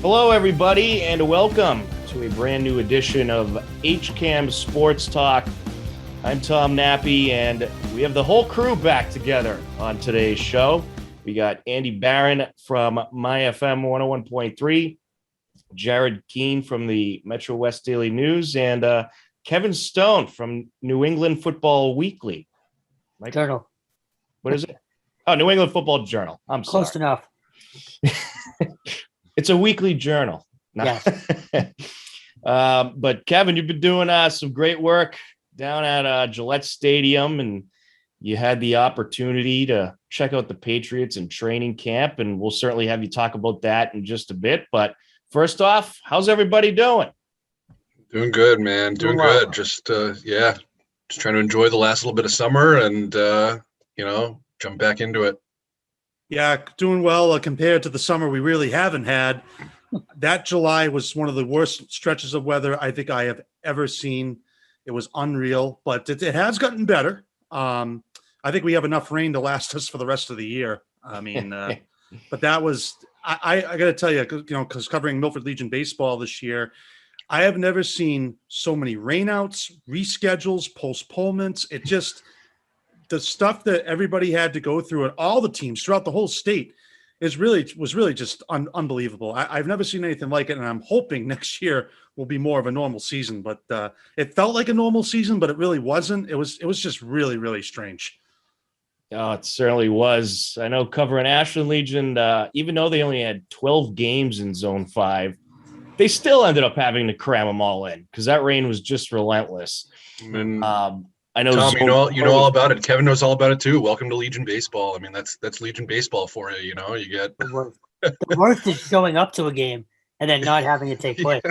Hello, everybody, and welcome to a brand new edition of HCAM Sports Talk. I'm Tom Nappy, and we have the whole crew back together on today's show. We got Andy Barron from MyFM 101.3, Jared Keene from the Metrowest Daily News, and Kevin Stone from New England Football Weekly. Journal. What is it? Oh, New England Football Journal. I'm sorry. Close enough. It's a weekly journal. Yes. But Kevin, you've been doing some great work down at Gillette Stadium, and you had the opportunity to check out the Patriots in training camp, and we'll certainly have you talk about that in just a bit. But first off, how's everybody doing? Doing good, man. Doing good. Just trying to enjoy the last little bit of summer and jump back into it. Yeah, doing well compared to the summer we really haven't had. That July was one of the worst stretches of weather I think I have ever seen. It was unreal, but it has gotten better. I think we have enough rain to last us for the rest of the year. I mean, but that was I got to tell you, because covering Milford Legion baseball this year, I have never seen so many rainouts, reschedules, postponements. It just the stuff that everybody had to go through and all the teams throughout the whole state was really just unbelievable. I've never seen anything like it, and I'm hoping next year will be more of a normal season. But it felt like a normal season, but it really wasn't. It was just really, really strange. Oh, it certainly was. I know covering Ashland Legion, even though they only had 12 games in Zone 5, they still ended up having to cram them all in because that rain was just relentless. And I know, Tom, you know all about it. Kevin knows all about it too. Welcome to Legion baseball. I mean, that's Legion baseball for you. You know, you get the worst is showing up to a game and then not having it take place.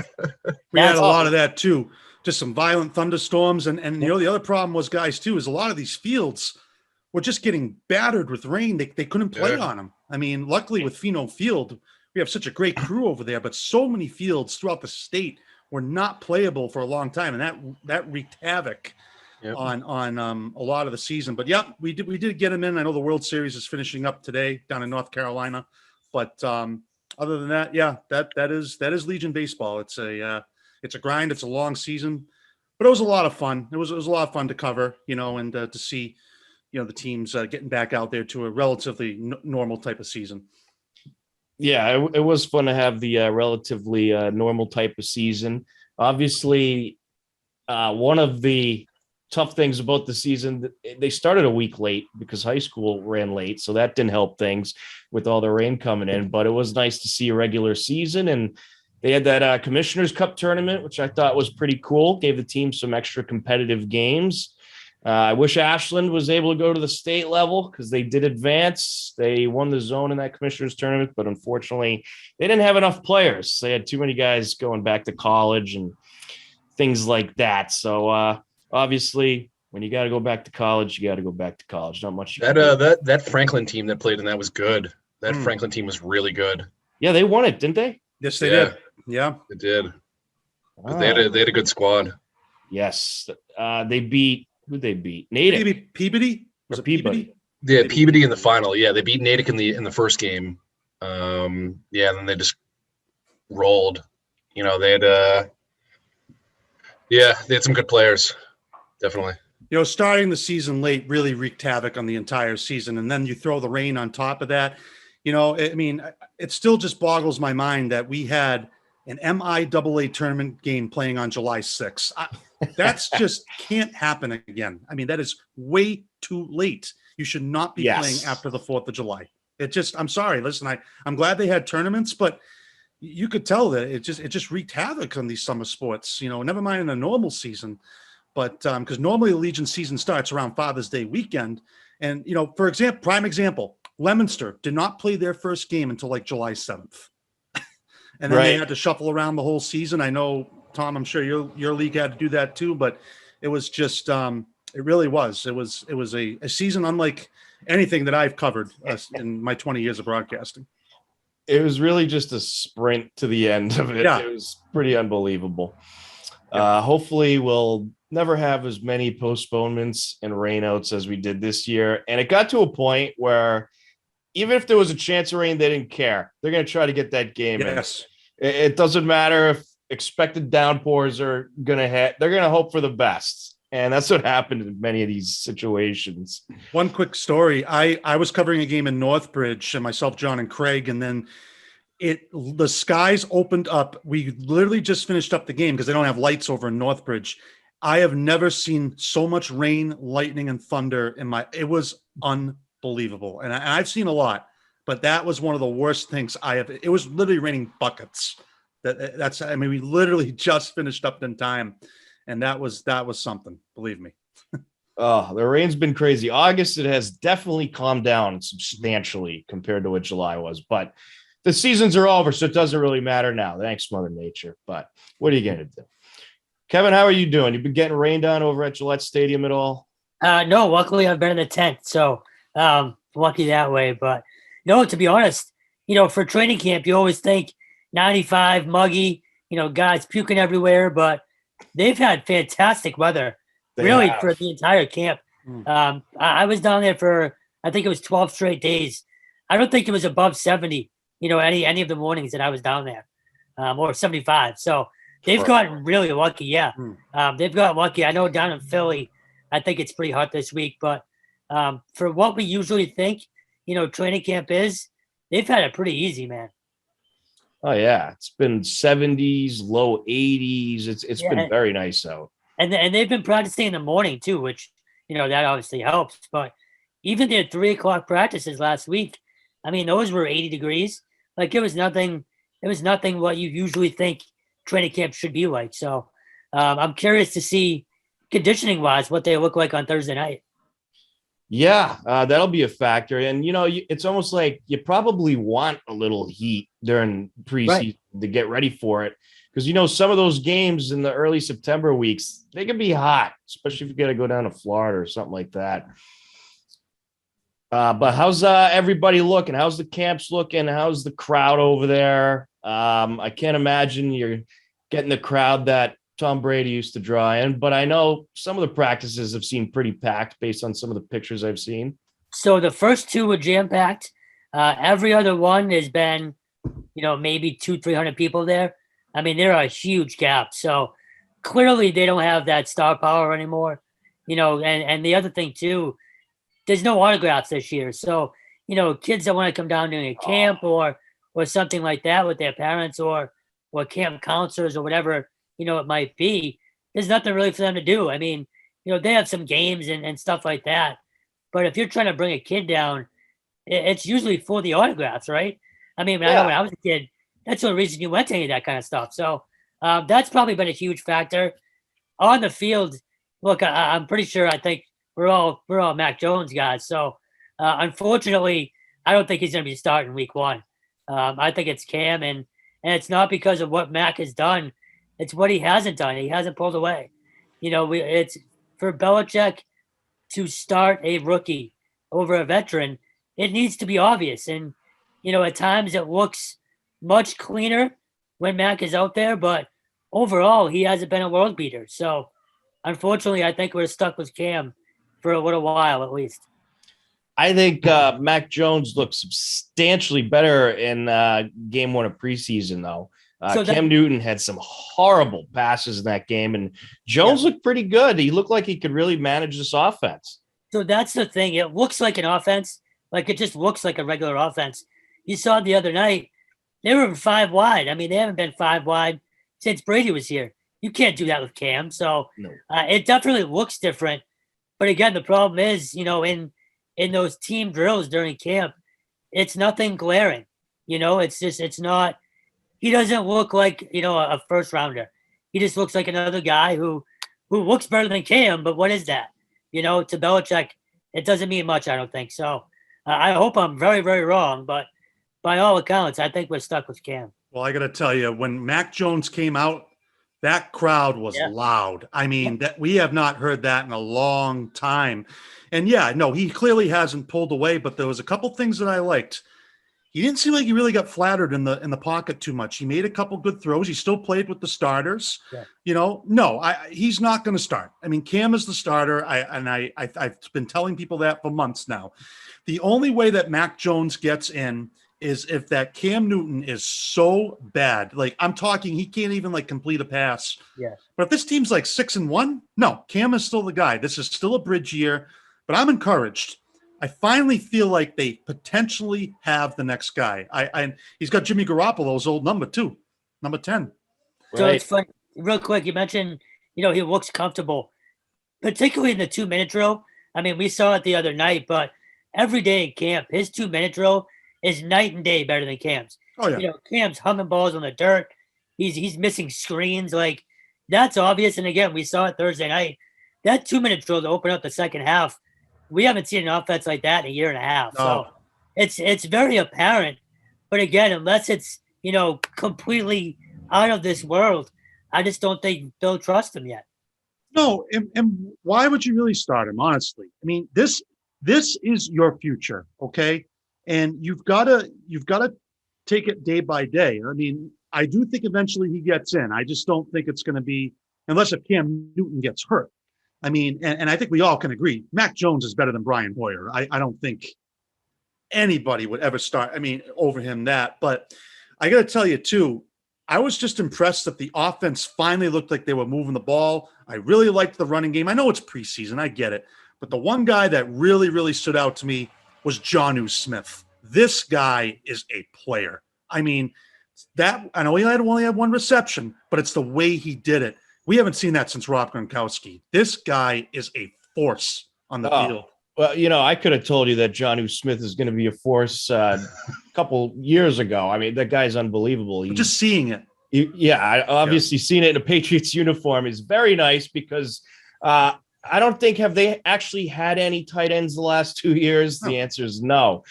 We had a lot of that too. Just some violent thunderstorms, and the other problem was, guys, too, is a lot of these fields were just getting battered with rain. They couldn't play on them. I mean, luckily with Pheno Field, we have such a great crew over there, but so many fields throughout the state were not playable for a long time, and that wreaked havoc. Yep. On a lot of the season. But yeah, we did get him in. I know the World Series is finishing up today down in North Carolina, but other than that, yeah, that is Legion baseball. It's a grind. It's a long season, but it was a lot of fun. It was a lot of fun to cover, and to see, the teams getting back out there to a relatively normal type of season. Yeah, it was fun to have the relatively normal type of season. Obviously, one of the tough things about the season, they started a week late because high school ran late, so that didn't help things with all the rain coming in, but it was nice to see a regular season. And they had that Commissioner's Cup tournament, which I thought was pretty cool, gave the team some extra competitive games. I wish Ashland was able to go to the state level because they did advance. They won the zone in that Commissioner's tournament, but unfortunately they didn't have enough players. They had too many guys going back to college and things like that. So obviously, when you got to go back to college, you got to go back to college. Not much. That Franklin team that played in that was good. That Franklin team was really good. Yeah, they won it, didn't they? Yes, they did. Yeah, they did. They had a good squad. Yes, they beat. Who'd they beat? Natick. Maybe Peabody. Was it Peabody? Yeah, Peabody in the final. Yeah, they beat Natick in the first game. And then they just rolled. They had they had some good players. Definitely. Starting the season late really wreaked havoc on the entire season. And then you throw the rain on top of that. It still just boggles my mind that we had an MIAA tournament game playing on July 6th. That's just can't happen again. I mean, that is way too late. You should not be playing after the 4th of July. I'm sorry. Listen, I'm glad they had tournaments, but you could tell that it just wreaked havoc on these summer sports, never mind in a normal season. But because normally the Legion season starts around Father's Day weekend. And, for example, prime example, Leominster did not play their first game until like July 7th. And then they had to shuffle around the whole season. I know, Tom, I'm sure your league had to do that too, but it was just, it really was. It was a season unlike anything that I've covered in my 20 years of broadcasting. It was really just a sprint to the end of it. Yeah. It was pretty unbelievable. Hopefully we'll never have as many postponements and rainouts as we did this year. And it got to a point where even if there was a chance of rain, they didn't care. They're going to try to get that game in. It doesn't matter if expected downpours are going to hit. They're going to hope for the best. And that's what happened in many of these situations. One quick story. I was covering a game in Northbridge, and myself, John, and Craig, and then the skies opened up. We literally just finished up the game because they don't have lights over in Northbridge. I have never seen so much rain, lightning, and thunder it was unbelievable. And I've seen a lot, but that was one of the worst things it was literally raining buckets. We literally just finished up in time. And that was something, believe me. Oh, the rain's been crazy. August, it has definitely calmed down substantially compared to what July was, but the seasons are over, so it doesn't really matter now. Thanks, Mother Nature. But what are you going to do? Kevin, how are you doing? You've been getting rained on over at Gillette Stadium at all? No, luckily I've been in the tent, so lucky that way. But no, to be honest, for training camp, you always think 95, muggy, guys puking everywhere, but they've had fantastic weather, for the entire camp. I was down there for, I think it was 12 straight days. I don't think it was above 70, any of the mornings that I was down there, or 75. So they've gotten really lucky. Yeah. They've got lucky. I know down in Philly, I think it's pretty hot this week, but for what we usually think, training camp is, they've had it pretty easy, man. Oh yeah, it's been 70s, low 80s. It's been very nice out. And they've been practicing in the morning too, which that obviously helps. But even their 3:00 practices last week, I mean, those were 80 degrees. Like it was nothing what you usually think training camp should be like. So I'm curious to see conditioning wise what they look like on Thursday night. Yeah, that'll be a factor. And, it's almost like you probably want a little heat during preseason to get ready for it. Because, some of those games in the early September weeks, they can be hot, especially if you got to go down to Florida or something like that. But how's everybody looking? How's the camps looking? How's the crowd over there? I can't imagine you're getting the crowd that Tom Brady used to draw in, but I know some of the practices have seemed pretty packed based on some of the pictures I've seen. So the first two were jam-packed. Every other one has been, maybe 200-300 people there. I mean, there are a huge gap. So clearly they don't have that star power anymore, and the other thing too, there's no autographs this year. So, kids that want to come down during a camp or something like that with their parents or camp counselors or whatever, it might be, there's nothing really for them to do. I mean, they have some games and stuff like that. But if you're trying to bring a kid down, it's usually for the autographs, right? I mean, I know when I was a kid, that's the reason you went to any of that kind of stuff. So that's probably been a huge factor. On the field, look, I'm pretty sure, I think we're all Mac Jones guys. So unfortunately, I don't think he's going to be starting week one. I think it's Cam, and it's not because of what Mac has done. It's what he hasn't done. He hasn't pulled away. It's for Belichick to start a rookie over a veteran. It needs to be obvious. And, at times it looks much cleaner when Mac is out there, but overall he hasn't been a world beater. So unfortunately, I think we're stuck with Cam for a little while, at least. I think Mac Jones looked substantially better in game one of preseason, though. Cam Newton had some horrible passes in that game, and Jones looked pretty good. He looked like he could really manage this offense. So that's the thing. It looks like an offense. Like it just looks like a regular offense. You saw the other night, they were 5 wide. I mean, they haven't been 5 wide since Brady was here. You can't do that with Cam. So it definitely looks different. But again, the problem is, in those team drills during camp, it's nothing glaring. It's not. He doesn't look like, a first rounder. He just looks like another guy who looks better than Cam, but what is that? To Belichick, it doesn't mean much, I don't think. So I hope I'm very, very wrong, but by all accounts, I think we're stuck with Cam. Well, I got to tell you, when Mac Jones came out, that crowd was loud. I mean, that we have not heard that in a long time. And he clearly hasn't pulled away, but there was a couple things that I liked. He didn't seem like he really got flattered in the pocket too much. He made a couple good throws. He still played with the starters. Yeah. He's not going to start. I mean, Cam is the starter. I've been telling people that for months now. The only way that Mac Jones gets in is if that Cam Newton is so bad, like I'm talking, he can't even like complete a pass. Yeah. But if this team's like 6-1, no, Cam is still the guy. This is still a bridge year, but I'm encouraged. I finally feel like they potentially have the next guy. He's got Jimmy Garoppolo's old number too, number 10. So Right. it's fun. Real quick, you mentioned, he looks comfortable, particularly in the 2-minute drill. I mean, we saw it the other night, but every day in camp, his 2-minute drill is night and day better than Cam's. Oh yeah. Cam's humming balls on the dirt. He's missing screens. Like, that's obvious. And again, we saw it Thursday night. That 2-minute drill to open up the second half, we haven't seen an offense like that in a year and a half. No. So it's very apparent. But again, unless it's, completely out of this world, I just don't think they'll trust him yet. No, and why would you really start him, honestly? I mean, this is your future, okay? And you've got to take it day by day. I mean, I do think eventually he gets in. I just don't think it's going to be, unless if Cam Newton gets hurt. I mean, and I think we all can agree, Mac Jones is better than Brian Hoyer. I don't think anybody would ever start, over him that. But I got to tell you, too, I was just impressed that the offense finally looked like they were moving the ball. I really liked the running game. I know it's preseason. I get it. But the one guy that really, really stood out to me was Jonnu Smith. This guy is a player. I mean, I know he only had one reception, but it's the way he did it. We haven't seen that since Rob Gronkowski. This guy is a force on the field. Well, I could have told you that Jonnu Smith is going to be a force a couple years ago. I mean, that guy's unbelievable. Just seeing it. I obviously seen it in a Patriots uniform is very nice because I don't think have they actually had any tight ends the last 2 years. No. The answer is no.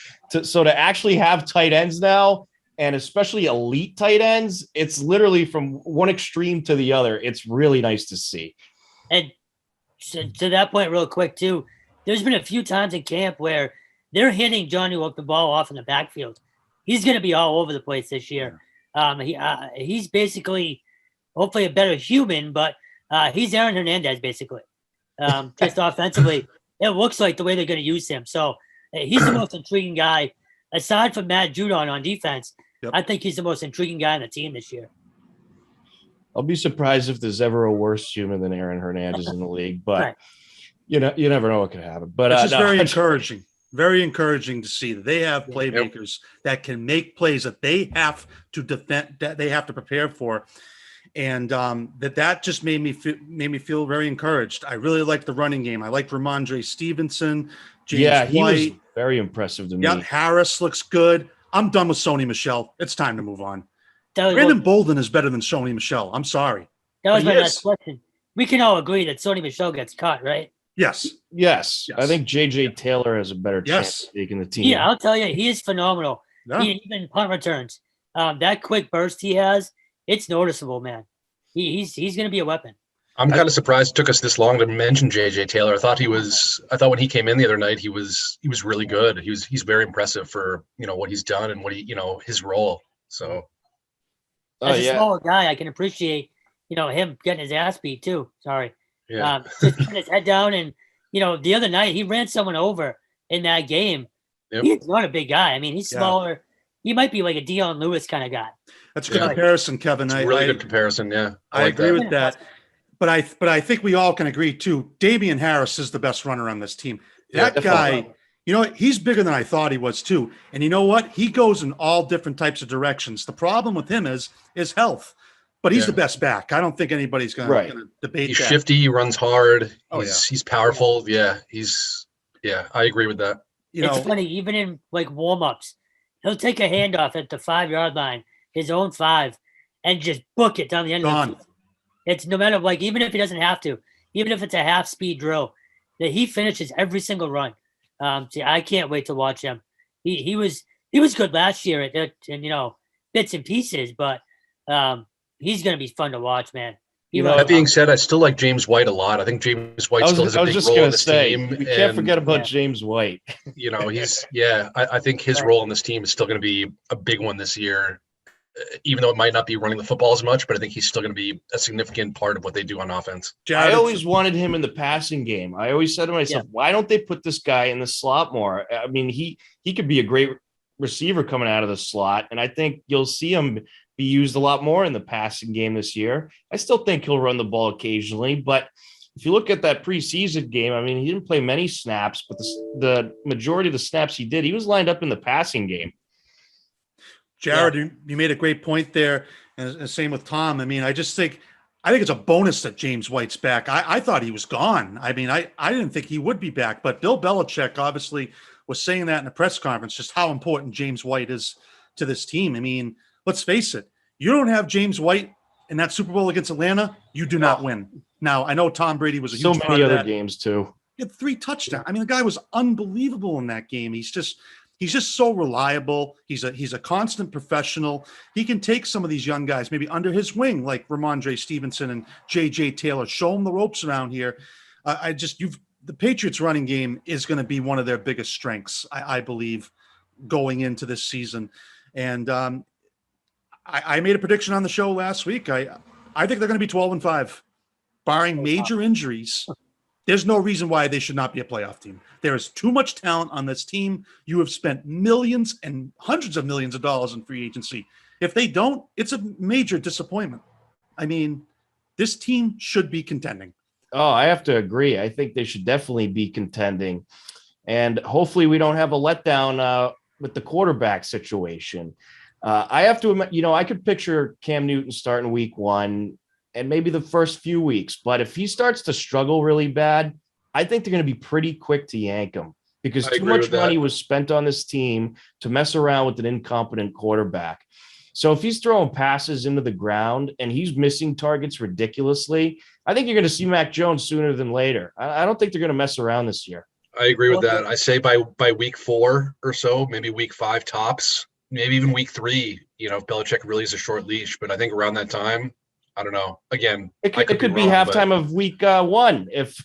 So to actually have tight ends now, and especially elite tight ends, it's literally from one extreme to the other. It's really nice to see. And to that point, real quick, too, there's been a few times in camp where they're hitting Jonnu the ball off in the backfield. He's going to be all over the place this year. He's basically, hopefully, a better human, but he's Aaron Hernandez, basically. Just offensively, it looks like the way they're going to use him. So he's the most intriguing guy. Aside from Matt Judon on defense, Yep. I think he's the most intriguing guy on the team this year. I'll be surprised if there's ever a worse human than Aaron Hernandez in the league, but Right. you never know what could happen. But It's just very encouraging. Very encouraging to see that they have playmakers that can make plays that they have to defend, that they have to prepare for. And that just made me feel very encouraged. I really liked the running game. I liked Ramondre Stevenson, James he White. was very impressive to me. Yeah, Harris looks good. I'm done with Sony Michel. It's time to move on. That Brandon was, Bolden is better than Sony Michel. I'm sorry. that was But my he last is. question. We can all agree that Sony Michel gets cut, right? Yes. Yes, Yes. I think JJ Taylor has a better chance of taking the team. Yeah, I'll tell you, he is phenomenal. Yeah. Even punt returns. That quick burst he has, it's noticeable, man. He's going to be a weapon. I'm kind of surprised it took us this long to mention JJ Taylor. I thought when he came in the other night, he was really good. He's very impressive for, what he's done and what his role. So As a smaller guy, I can appreciate, him getting his ass beat too. Sorry. yeah. Just putting his head down. And, the other night he ran someone over in that game. Yep. He's not a big guy. I mean, he's Yeah. smaller. He might be like a Deion Lewis kind of guy. That's a good Yeah. comparison, Kevin. It's a really good comparison. Yeah. I like agree that. with that. But I think we all can agree too. Damian Harris is the best runner on this team. Yeah, That guy, definitely. he's bigger than I thought he was too. And you know what? He goes in all different types of directions. The problem with him is health. But he's Yeah. the best back. I don't think anybody's going Right. to debate He's that. shifty. He runs hard. Oh, He's powerful. Yeah. I agree with that. It's funny, even in like warm-ups, he'll take a handoff at the 5-yard line, his own 5, and just book it down the end of the Gone. field. It's no matter even if he doesn't have to, even if it's a half-speed drill, that he finishes every single run. I can't wait to watch him. He was good last year at bits and pieces, but he's going to be fun to watch, man. That being said, I still like James White a lot. I think James White still has a big role in this team. We can't and, forget about James White. I think his role in this team is still going to be a big one this year, even though it might not be running the football as much, but I think he's still going to be a significant part of what they do on offense. I always wanted him in the passing game. I always said to myself, why don't they put this guy in the slot more? I mean, he could be a great receiver coming out of the slot, and I think you'll see him be used a lot more in the passing game this year. I still think he'll run the ball occasionally, but if you look at that preseason game, I mean, he didn't play many snaps, but the majority of the snaps he did, he was lined up in the passing game. Jared, you made a great point there, and same with Tom. I mean, I think it's a bonus that James White's back. I thought he was gone. I mean, I didn't think he would be back, but Bill Belichick obviously was saying that in a press conference, just how important James White is to this team. I mean, let's face it, you don't have James White in that Super Bowl against Atlanta, you do not win. Now, I know Tom Brady was a huge so many other games too. He had 3 touchdowns. I mean, the guy was unbelievable in that game. He's just so reliable. He's a constant professional. He can take some of these young guys maybe under his wing, like Ramondre Stevenson and JJ Taylor, show them the ropes around here. The Patriots running game is going to be one of their biggest strengths, I believe, going into this season. And I made a prediction on the show last week. I think they're going to be 12-5, barring major injuries. There's no reason why they should not be a playoff team. There is too much talent on this team. You have spent millions and hundreds of millions of dollars in free agency. If they don't, it's a major disappointment. I mean, this team should be contending. Oh, I have to agree. I think they should definitely be contending. And hopefully we don't have a letdown with the quarterback situation. I have to, I could picture Cam Newton starting week 1 and maybe the first few weeks. But if he starts to struggle really bad, I think they're going to be pretty quick to yank him because too much money was spent on this team to mess around with an incompetent quarterback. So if he's throwing passes into the ground and he's missing targets ridiculously, I think you're going to see Mac Jones sooner than later. I don't think they're going to mess around this year. I agree with that. I say by week 4 or so, maybe week 5 tops, maybe even week 3, if Belichick really is a short leash. But I think around that time, I don't know. Again, it could be halftime of week 1 if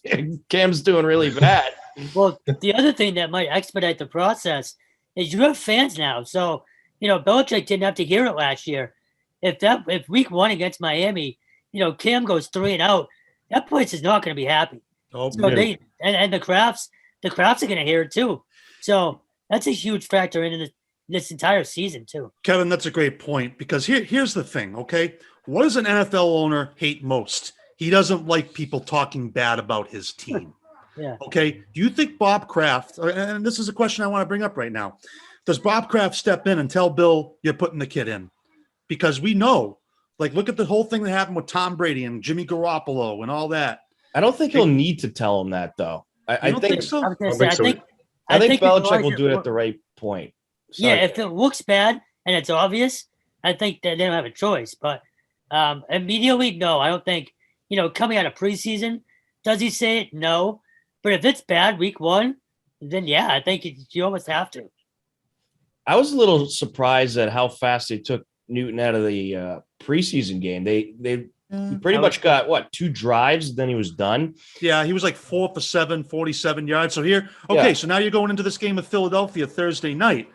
Cam's doing really bad. Well, the other thing that might expedite the process is you have fans now. So, Belichick didn't have to hear it last year. If week 1 against Miami, Cam goes 3 and out, that place is not going to be happy. Oh, so and the Crafts are going to hear it too. So that's a huge factor in this entire season too. Kevin, that's a great point because here's the thing, okay? What does an NFL owner hate most? He doesn't like people talking bad about his team. Yeah. Okay. Do you think Bob Kraft, and this is a question I want to bring up right now, does Bob Kraft step in and tell Bill you're putting the kid in? Because we know, look at the whole thing that happened with Tom Brady and Jimmy Garoppolo and all that. I don't think he'll need to tell him that though. I think so. I think Belichick will do it at the right point. Sorry. Yeah, if it looks bad and it's obvious, I think that they don't have a choice. But immediately, no, I don't think, coming out of preseason, does he say it? No. But if it's bad week 1, then yeah, I think you almost have to. I was a little surprised at how fast they took Newton out of the preseason game. They pretty much got 2 drives, then he was done. Yeah, he was like 4 for 7, 47 yards. So so now you're going into this game with Philadelphia Thursday night.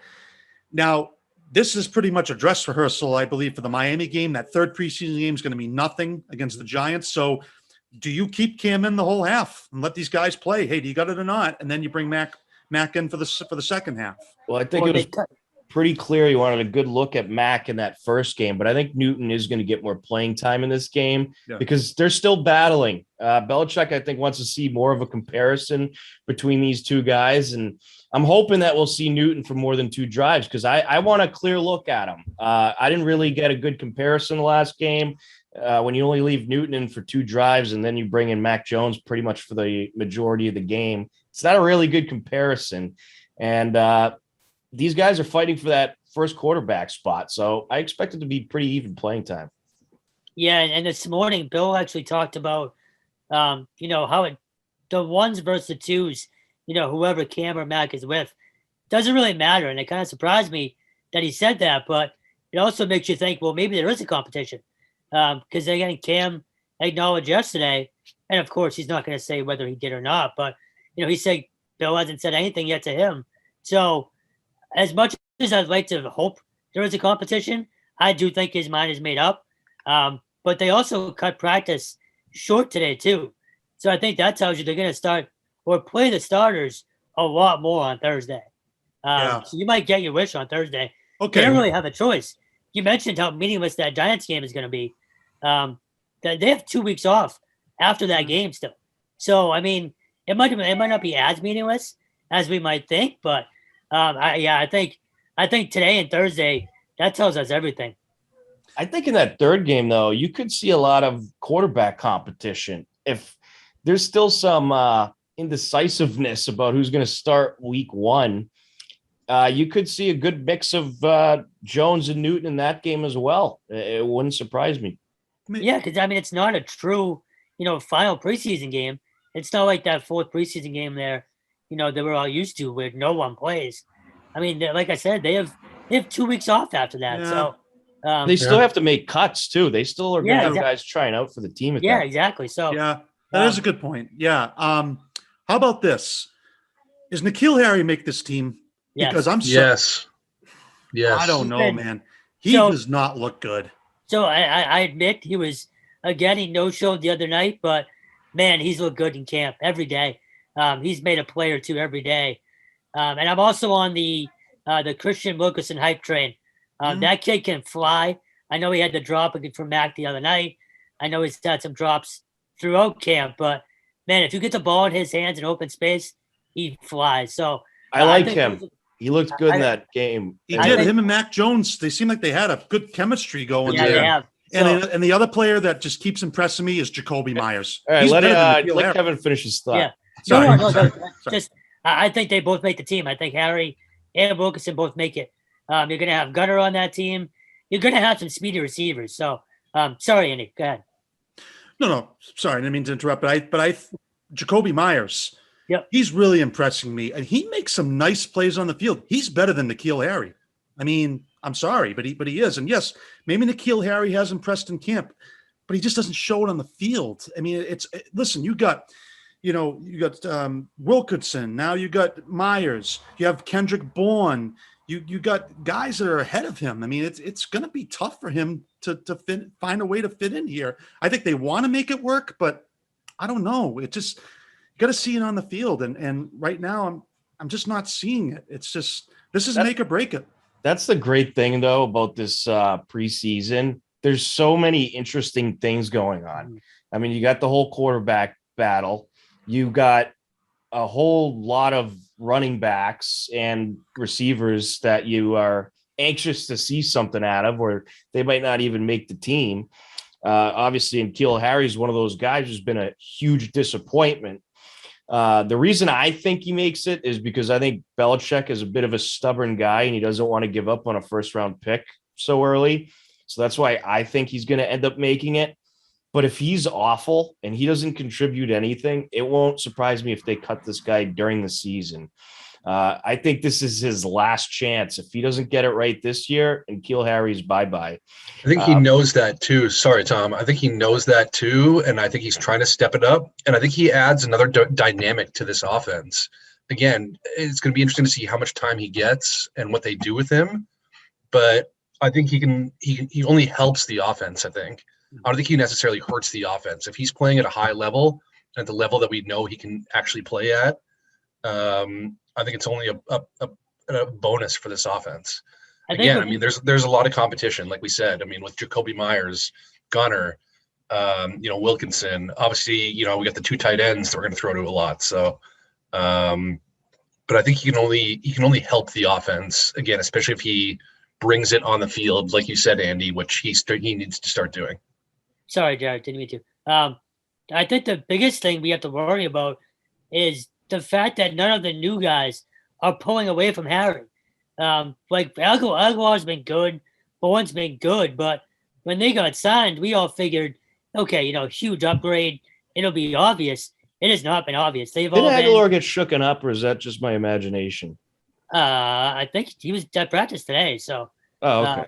Now, this is pretty much a dress rehearsal, I believe, for the Miami game. That third preseason game is going to be nothing against the Giants. So do you keep Cam in the whole half and let these guys play? Hey, do you got it or not? And then you bring Mac in for the second half. Well, I think it was pretty clear you wanted a good look at Mac in that first game, but I think Newton is going to get more playing time in this game because they're still battling. Belichick, I think, wants to see more of a comparison between these two guys, and I'm hoping that we'll see Newton for more than 2 drives because I want a clear look at him. I didn't really get a good comparison the last game when you only leave Newton in for 2 drives and then you bring in Mac Jones pretty much for the majority of the game. It's not a really good comparison, and these guys are fighting for that first quarterback spot. So I expect it to be pretty even playing time. Yeah. And this morning, Bill actually talked about, how the 1s versus the 2s, whoever Cam or Mac is with, doesn't really matter. And it kind of surprised me that he said that, but it also makes you think, well, maybe there is a competition. Because again, Cam acknowledged yesterday, and of course he's not going to say whether he did or not, but, he said Bill hasn't said anything yet to him. So, as much as I'd like to hope there is a competition, I do think his mind is made up. But they also cut practice short today too. So I think that tells you they're going to start or play the starters a lot more on Thursday. Yeah. So you might get your wish on Thursday. They Okay. don't really have a choice. You mentioned how meaningless that Giants game is going to be. They have 2 weeks off after that game still. So I mean, it might not be as meaningless as we might think, but I think today and Thursday that tells us everything. I think in that third game, though, you could see a lot of quarterback competition. If there's still some indecisiveness about who's going to start week one, you could see a good mix of Jones and Newton in that game as well. It wouldn't surprise me. Yeah, because I mean, it's not a true, final preseason game. It's not like that fourth preseason game there, that we're all used to where no one plays. I mean, like I said, they have 2 weeks off after that. Yeah. So They still have to make cuts too. They still are going to have exactly. guys trying out for the team. At Yeah, that. exactly. So Yeah, that is a good point. Yeah. How about this? Is N'Keal Harry make this team? yes. Because I'm so, Yes. I don't know, Good. man. He So- does not look good. So I admit he no-showed the other night, but man, he's looked good in camp every day. He's made a play or two every day. And I'm also on the Christian Wilkerson hype train. That kid can fly. I know he had the drop from Mac the other night. I know he's had some drops throughout camp, but man, if you get the ball in his hands in open space, he flies. So I like think him. He looked good in that game. He I did. think- Him and Mac Jones, they seem like they had a good chemistry going yeah, there. they have. And the other player that just keeps impressing me is Jacoby Myers. All right, He's let better than N'Keal let Harry. Kevin finish his thought. Yeah. Sorry, No, sorry. just I think they both make the team. I think Harry and Wilkerson both make it. You're going to have Gunner on that team. You're going to have some speedy receivers. So, sorry, Andy. Go ahead. No. Sorry, I didn't mean to interrupt. But Jacoby Myers. Yep. He's really impressing me, and he makes some nice plays on the field. He's better than N'Keal Harry. I mean, I'm sorry, but he is. And yes, maybe N'Keal Harry has impressed in camp, but he just doesn't show it on the field. I mean, listen, you got Wilkinson. Now you got Myers. You have Kendrick Bourne. You got guys that are ahead of him. I mean, it's going to be tough for him to find a way to fit in here. I think they want to make it work, but I don't know. It just, you got to see it on the field. And right now I'm just not seeing it. It's just, this is make or break it. That's the great thing, though, about this preseason. There's so many interesting things going on. I mean, you got the whole quarterback battle. You got a whole lot of running backs and receivers that you are anxious to see something out of, or they might not even make the team. Obviously, N'Keal Harry's one of those guys who's been a huge disappointment. The reason I think he makes it is because I think Belichick is a bit of a stubborn guy and he doesn't want to give up on a first-round pick so early. So that's why I think he's going to end up making it. But if he's awful and he doesn't contribute anything, it won't surprise me if they cut this guy during the season. I think this is his last chance. If he doesn't get it right this year, N'Keal Harry's bye-bye. I think he knows that too. Sorry, Tom. I think he knows that too, and I think he's trying to step it up. And I think he adds another dynamic to this offense. Again, it's going to be interesting to see how much time he gets and what they do with him. But I think he only helps the offense, I think. I don't think he necessarily hurts the offense. If he's playing at a high level, at the level that we know he can actually play at, I think it's only a bonus for this offense. Again, I mean, there's a lot of competition, like we said. I mean, with Jacoby Myers, Gunner, Wilkinson. Obviously, we got the two tight ends that we're going to throw to a lot. So, but I think he can only help the offense again, especially if he brings it on the field, like you said, Andy, which he needs to start doing. Sorry, Jared, didn't mean to. I think the biggest thing we have to worry about is the fact that none of the new guys are pulling away from Harry. Like Aguilar's been good, Bourne's been good, but when they got signed, we all figured, okay, huge upgrade. It'll be obvious. It has not been obvious. Did Aguilar get shooken up, or is that just my imagination? I think he was at practice today. So, okay.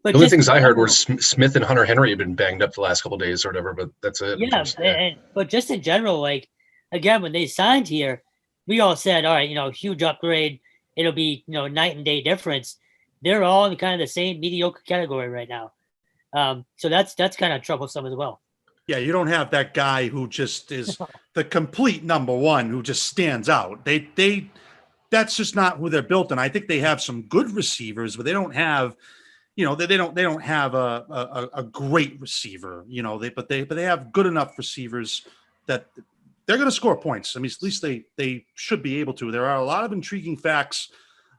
But The only things I heard were Smith and Hunter Henry have been banged up the last couple of days or whatever, but that's it. Yeah, but just in general, like, again, when they signed here, we all said, all right, huge upgrade. It'll be, night and day difference. They're all in kind of the same mediocre category right now. So that's kind of troublesome as well. Yeah, you don't have that guy who just is the complete number one who just stands out. They that's just not who they're built. And I think they have some good receivers, but they don't have, they don't have a great receiver, but they have good enough receivers that they're going to score points. I mean, at least they should be able to. There are a lot of intriguing facts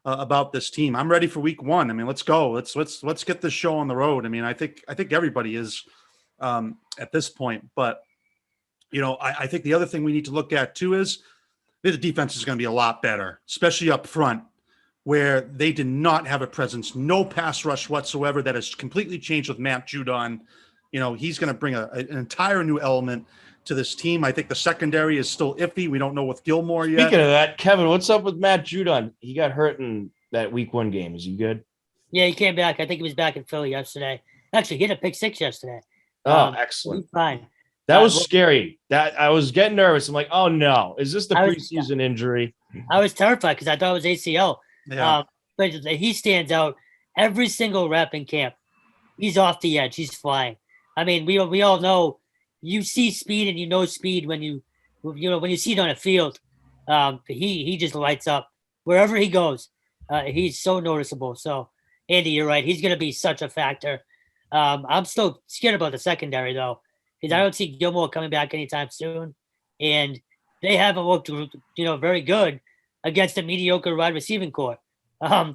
about this team. I'm ready for week 1. I mean, let's go. Let's get this show on the road. I mean, I think everybody is at this point, but I think the other thing we need to look at too is the defense is going to be a lot better, especially up front, where they did not have a presence, no pass rush whatsoever. That has completely changed with Matt Judon. He's going to bring an entire new element to this team. I think the secondary is still iffy. We don't know with Gilmore yet. Speaking of that, Kevin, what's up with Matt Judon? He got hurt in that week 1 game. Is he good? Yeah, he came back. I think he was back in Philly yesterday. Actually, he hit a pick 6 yesterday. Oh, excellent. He's fine. That was scary. That I was getting nervous. I'm like, oh no, is this the preseason injury? I was terrified because I thought it was ACL. Yeah. But he stands out every single rep in camp. He's off the edge. He's flying. I mean, we all know you see speed and you know speed when you see it on a field. He just lights up wherever he goes. He's so noticeable. So Andy, you're right. He's going to be such a factor. I'm still scared about the secondary though, because I don't see Gilmore coming back anytime soon, and they haven't looked very good against a mediocre wide receiving core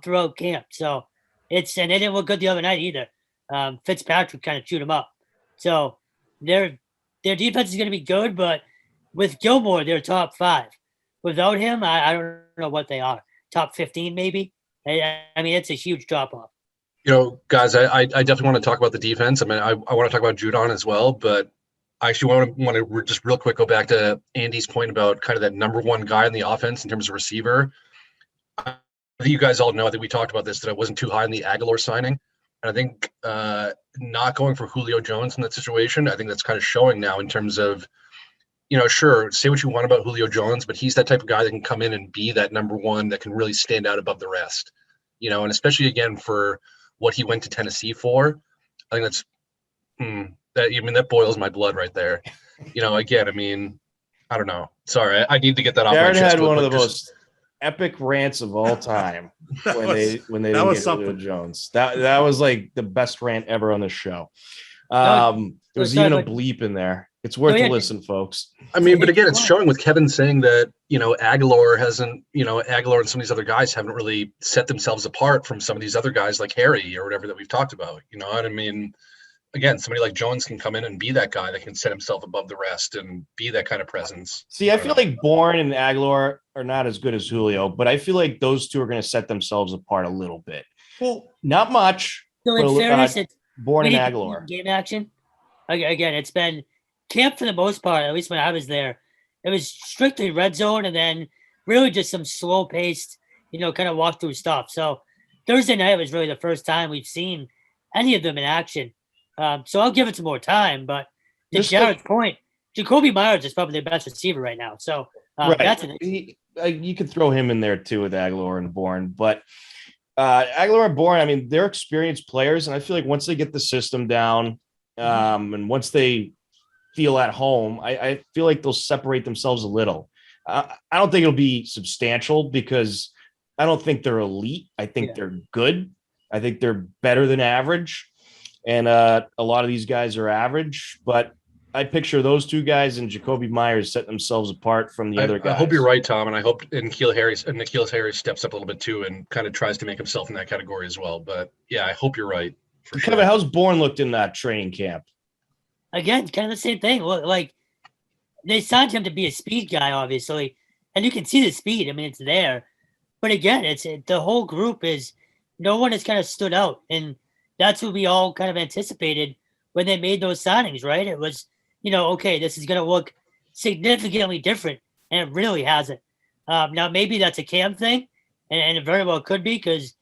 throughout camp. So and they didn't look good the other night either. Fitzpatrick kind of chewed him up. So their defense is going to be good, but with Gilmore, they're top 5. Without him, I don't know what they are. Top 15 maybe. I mean, it's a huge drop off. Guys, I definitely want to talk about the defense. I mean, I want to talk about Judon as well, but I actually want to just real quick go back to Andy's point about kind of that number 1 guy in the offense in terms of receiver. I think you guys all know that we talked about this, that I wasn't too high on the Aguilar signing. And I think not going for Julio Jones in that situation, I think that's kind of showing now in terms of, sure, say what you want about Julio Jones, but he's that type of guy that can come in and be that number 1 that can really stand out above the rest, and especially again for what he went to Tennessee for. I think that's that boils my blood right there. Again, I mean, I don't know. Sorry, I need to get that off Barron my chest. had one of the most epic rants of all time when they didn't get Julio Jones. That was like the best rant ever on the show. There was even a bleep in there. It's worth a listen, folks. I mean, but again, it's showing with Kevin saying that, Aguilar hasn't, Aguilar and some of these other guys haven't really set themselves apart from some of these other guys like Harry or whatever that we've talked about. You know what I mean? Again, somebody like Jones can come in and be that guy that can set himself above the rest and be that kind of presence. See, I feel like Bourne and Aguilar are not as good as Julio, but I feel like those two are going to set themselves apart a little bit. Well, not much. So in fairness, it's Bourne and Aguilar. Game action. Again, it's been camp for the most part, at least when I was there. It was strictly red zone and then really just some slow paced, kind of walk through stuff. So Thursday night was really the first time we've seen any of them in action. So I'll give it some more time, but to Jared's point, Jacoby Myers is probably the best receiver right now. So that's you could throw him in there too with Aguilar and Bourne, but Aguilar and Bourne, I mean, they're experienced players, and I feel like once they get the system down, and once they feel at home, I feel like they'll separate themselves a little. I don't think it'll be substantial because I don't think they're elite. I think they're good. I think they're better than average. And a lot of these guys are average, but I picture those two guys and Jacoby Myers set themselves apart from the other guys. I hope you're right, Tom, and I hope N'Keal Harris steps up a little bit too and kind of tries to make himself in that category as well. But yeah, I hope you're right. For Kevin, sure. how's Bourne looked in that training camp? Again, kind of the same thing. Like they signed him to be a speed guy, obviously, and you can see the speed. I mean, it's there. But again, the whole group is no one has kind of stood out, and that's what we all kind of anticipated when they made those signings, right? It was, okay, this is going to look significantly different, and it really hasn't. Now, maybe that's a Cam thing, and it very well could be because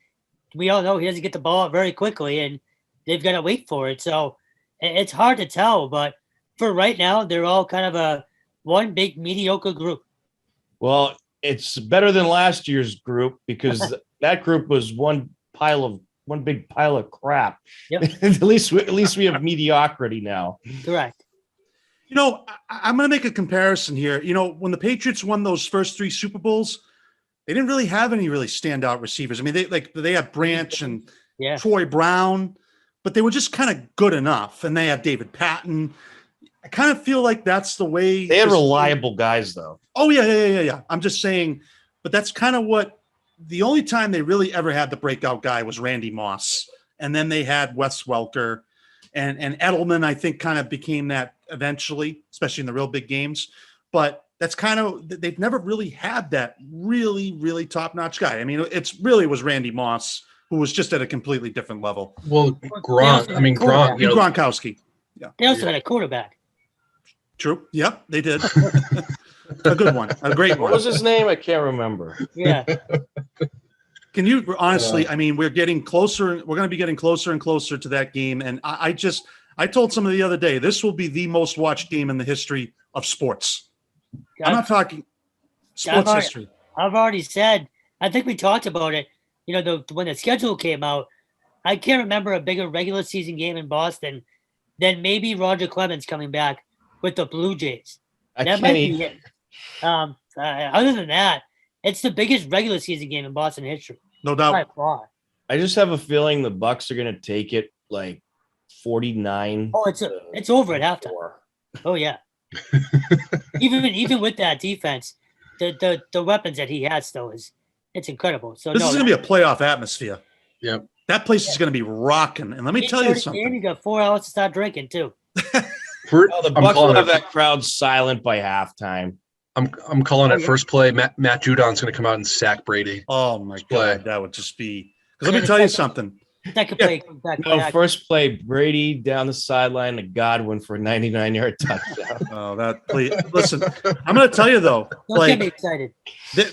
we all know he doesn't get the ball out very quickly, and they've got to wait for it. So it's hard to tell, but for right now, they're all kind of one big mediocre group. Well, it's better than last year's group because that group was one big pile of crap. Yep. At least we have mediocrity now. Correct. I'm going to make a comparison here. When the Patriots won those first 3 Super Bowls, they didn't really have any really standout receivers. I mean, they had Branch and Yeah. Troy Brown, but they were just kind of good enough. And they had David Patton. I kind of feel like that's the way They had reliable guys, though. Oh, yeah. I'm just saying, but that's kind of what the only time they really ever had the breakout guy was Randy Moss. And then they had Wes Welker and Edelman, I think, kind of became that eventually, especially in the real big games. But that's kind of, they've never really had that really, really top-notch guy. I mean, it's really was Randy Moss, who was just at a completely different level. Well, Gronk, Gronkowski. Yeah. They also had a quarterback. True. Yep, they did. A good one. A great one. What was his name? I can't remember. Yeah. Can you honestly, I mean, we're getting closer. We're going to be getting closer and closer to that game. And I told somebody the other day, this will be the most watched game in the history of sports. I'm not talking sports history. I've already said, I think we talked about it, when the schedule came out, I can't remember a bigger regular season game in Boston than maybe Roger Clemens coming back with the Blue Jays. That might be it. Other than that, it's the biggest regular season game in Boston history. No doubt. By far. I just have a feeling the Bucks are going to take it like 49. Oh, it's over at halftime. Oh yeah. even with that defense, the weapons that he has still it's incredible. So this is going to be a playoff atmosphere. Yep. That place is going to be rocking. And let me tell you something. You got 4 hours to start drinking too. The Bucks will have that crowd silent by halftime. I'm calling it first play. Matt Judon's going to come out and sack Brady. Oh my God, that would just be. Because let me tell you something. Second play comes back. First play, Brady down the sideline to Godwin for a 99-yard touchdown. Oh, that please listen. I'm going to tell you though. Don't get me excited.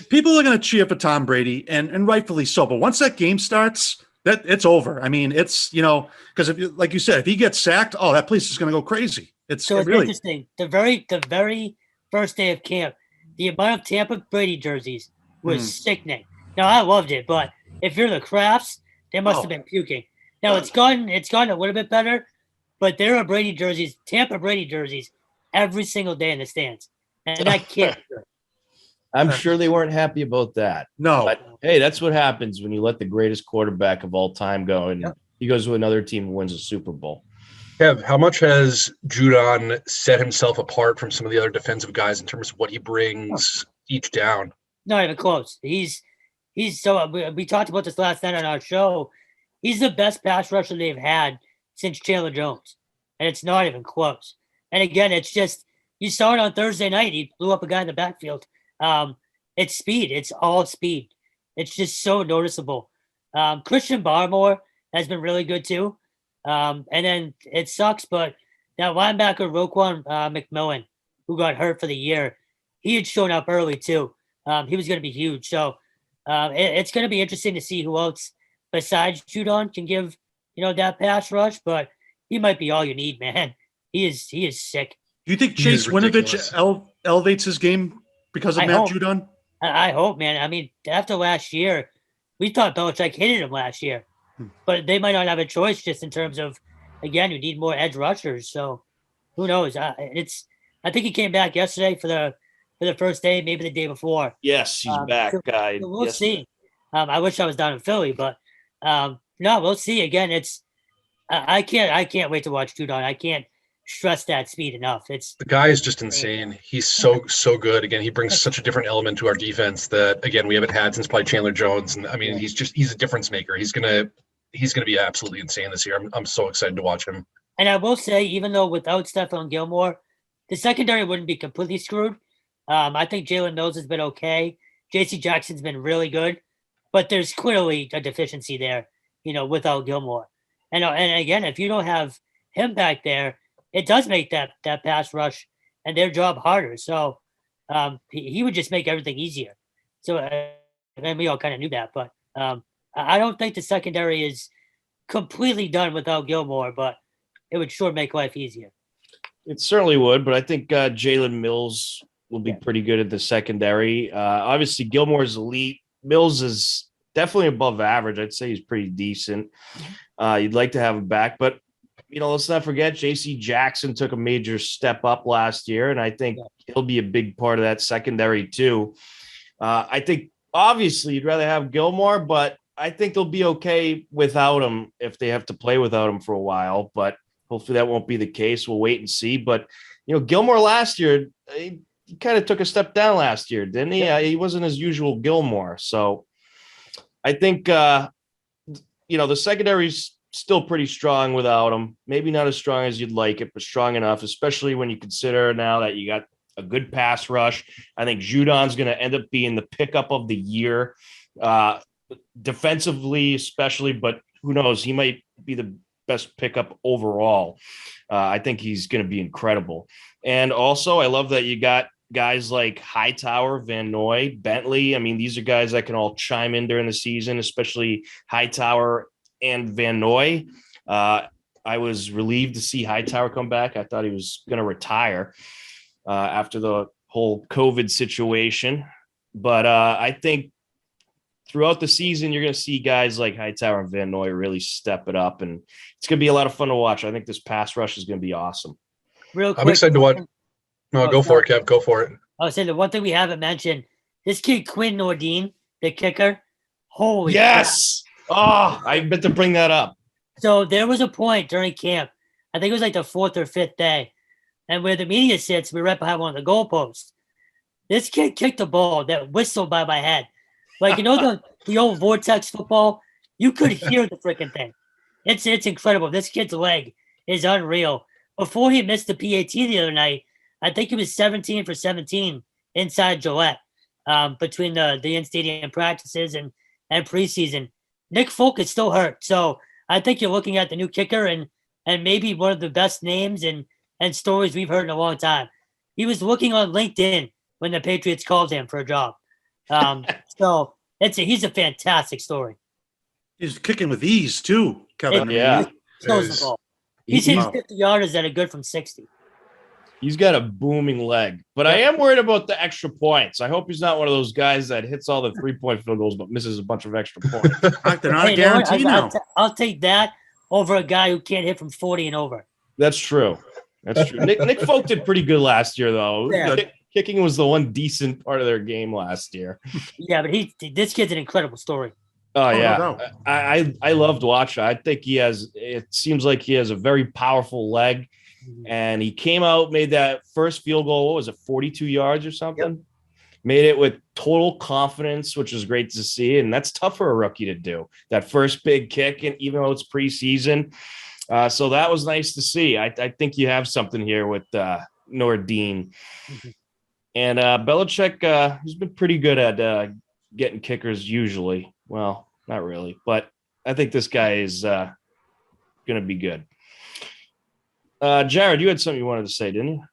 People are going to cheer for Tom Brady, and rightfully so. But once that game starts, it's over. I mean, it's because if like you said, if he gets sacked, that place is going to go crazy. It's really interesting. The very first day of camp, the amount of Tampa Brady jerseys was sickening. Now I loved it, but if you're the Crafts, they must have been puking. Now it's gotten a little bit better, but there are Tampa Brady jerseys every single day in the stands, and that can't be good. I'm sure they weren't happy about that. No, but hey, that's what happens when you let the greatest quarterback of all time go, and he goes to another team and wins a Super Bowl. Kev, how much has Judon set himself apart from some of the other defensive guys in terms of what he brings each down? Not even close. He's so we talked about this last night on our show. He's the best pass rusher they've had since Chandler Jones, and it's not even close. And again, it's just you saw it on Thursday night. He blew up a guy in the backfield. It's speed. It's all speed. It's just so noticeable. Christian Barmore has been really good too. And then it sucks, but that linebacker Roquan McMillan, who got hurt for the year, he had shown up early too. He was going to be huge. So it's going to be interesting to see who else besides Judon can give that pass rush. But he might be all you need, man. He is sick. Do you think Chase Winovich elevates his game because of Matt Judon? I hope, man. I mean, after last year, we thought Belichick hated him last year. But they might not have a choice just in terms of, again, you need more edge rushers. So who knows? I think he came back yesterday for the first day, maybe the day before. Yes, he's back. So we'll see. I wish I was down in Philly, but no, we'll see. Again, I can't wait to watch Judon. I can't stress that speed enough. The guy is just insane. He's so good. Again, he brings such a different element to our defense that again we haven't had since probably Chandler Jones. And I mean, he's a difference maker. He's gonna be absolutely insane this year. I'm so excited to watch him. And I will say, even though without Stephon Gilmore, the secondary wouldn't be completely screwed. I think Jalen Mills has been okay. J.C. Jackson's been really good, but there's clearly a deficiency there, without Gilmore. And again, if you don't have him back there, it does make that pass rush and their job harder. So he would just make everything easier. So and we all kind of knew that, but I don't think the secondary is completely done without Gilmore, but it would sure make life easier. It certainly would, but I think Jalen Mills will be pretty good at the secondary. Obviously, Gilmore's elite. Mills is definitely above average. I'd say he's pretty decent. You'd like to have him back, but let's not forget J.C. Jackson took a major step up last year, and I think he'll be a big part of that secondary too. I think obviously you'd rather have Gilmore, but I think they'll be okay without him if they have to play without him for a while. But hopefully that won't be the case. We'll wait and see. But, Gilmore last year, he kind of took a step down last year, didn't he? Yeah. He wasn't his usual Gilmore. So I think, the secondary's still pretty strong without him. Maybe not as strong as you'd like it, but strong enough, especially when you consider now that you got a good pass rush. I think Judon's going to end up being the pickup of the year, defensively especially, but who knows? He might be the best pickup overall. I think he's going to be incredible. And also, I love that you got guys like Hightower, Van Noy, Bentley. I mean, these are guys that can all chime in during the season, especially Hightower and Van Noy. I was relieved to see Hightower come back. I thought he was going to retire after the whole COVID situation. But I think throughout the season, you're going to see guys like Hightower and Van Noy really step it up. And it's going to be a lot of fun to watch. I think this pass rush is going to be awesome. Real quick, I'm excited to watch. No, go for it, Kev. Go for it. I was saying the one thing we haven't mentioned, this kid Quinn Nordine, the kicker. Holy Yes. Oh, I meant to bring that up. So there was a point during camp, I think it was like the fourth or fifth day, and where the media sits, we're right behind one of the goalposts. This kid kicked the ball that whistled by my head. Like, the old vortex football, you could hear the freaking thing. It's incredible. This kid's leg is unreal. Before he missed the PAT the other night, I think he was 17 for 17 inside Gillette between the in-stadium practices and preseason. Nick Folk is still hurt. So I think you're looking at the new kicker and maybe one of the best names and stories we've heard in a long time. He was looking on LinkedIn when the Patriots called him for a job. So he's a fantastic story. He's kicking with ease too, Kevin. Yeah. He knows the ball. He's hitting 50-yarders that are good from 60. He's got a booming leg, but I am worried about the extra points. I hope he's not one of those guys that hits all the 3-point field goals but misses a bunch of extra points. They're not a guarantee now. I'll take that over a guy who can't hit from 40 and over. That's true. Nick Folk did pretty good last year, though. Yeah. Kicking was the one decent part of their game last year. Yeah, but this kid's an incredible story. Oh, no yeah. doubt. I loved watching. I think it seems like he has a very powerful leg. And he came out, made that first field goal. What was it, 42 yards or something? Yep. Made it with total confidence, which is great to see. And that's tough for a rookie to do, that first big kick, and even though it's preseason. So that was nice to see. I think you have something here with Nordine. Mm-hmm. And Belichick, he's been pretty good at getting kickers usually. Well, not really. But I think this guy is going to be good. Jared, you had something you wanted to say, didn't you?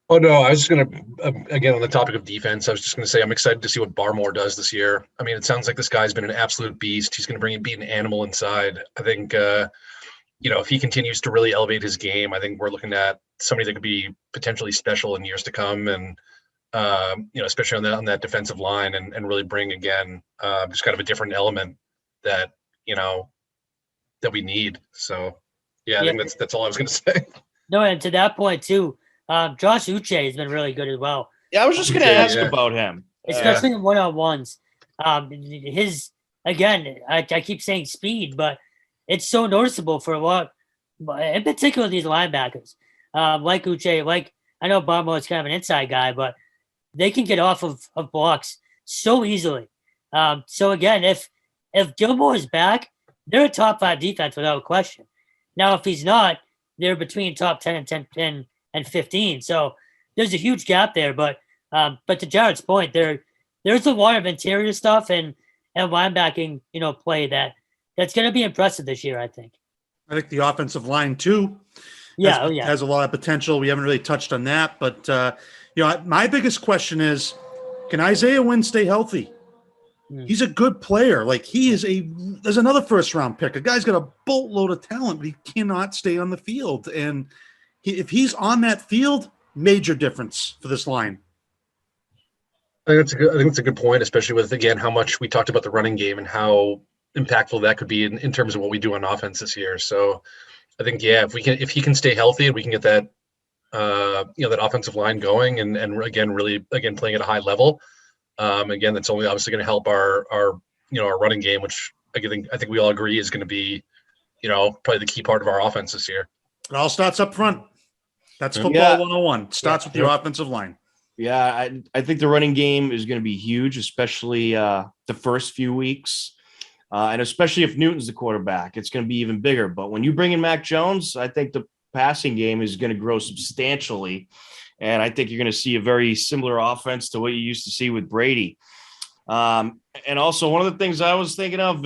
Oh, no, I was just going to, again, on the topic of defense, I was just going to say I'm excited to see what Barmore does this year. I mean, it sounds like this guy's been an absolute beast. He's going to be an animal inside. I think, if he continues to really elevate his game, I think we're looking at somebody that could be potentially special in years to come. And, especially on that defensive line and really bring, again, just kind of a different element that, that we need. So, I think that's all I was going to say. No, and to that point, too, Josh Uche has been really good as well. Yeah, I was just going to ask about him. Especially in one-on-ones. His, again, I keep saying speed, but it's so noticeable for a lot, in particular these linebackers. Like Uche, like I know Barmo is kind of an inside guy, but they can get off of blocks so easily. So, again, if Gilmore is back, they're a top 5 defense without question. Now, if he's not, they're between top 10 and 15. So there's a huge gap there. But to Jared's point, there's a lot of interior stuff and linebacking, play that's going to be impressive this year, I think. I think the offensive line, too, has a lot of potential. We haven't really touched on that. But, my biggest question is, can Isaiah Wynn stay healthy? He's a good player. Like, there's another first-round pick. A guy's got a boatload of talent, but he cannot stay on the field. And if he's on that field, major difference for this line. I think it's a good point, especially with, again, how much we talked about the running game and how impactful that could be in terms of what we do on offense this year. So I think, if he can stay healthy and we can get that, that offensive line going and again, really, playing at a high level, Again, that's only obviously going to help our running game, which I think we all agree is going to be, probably the key part of our offense this year. It all starts up front. That's football Yeah. 101. Starts with your offensive line. Yeah, I think the running game is going to be huge, especially the first few weeks. And especially if Newton's the quarterback, it's going to be even bigger. But when you bring in Mac Jones, I think the passing game is going to grow substantially. And I think you're going to see a very similar offense to what you used to see with Brady. And also one of the things I was thinking of,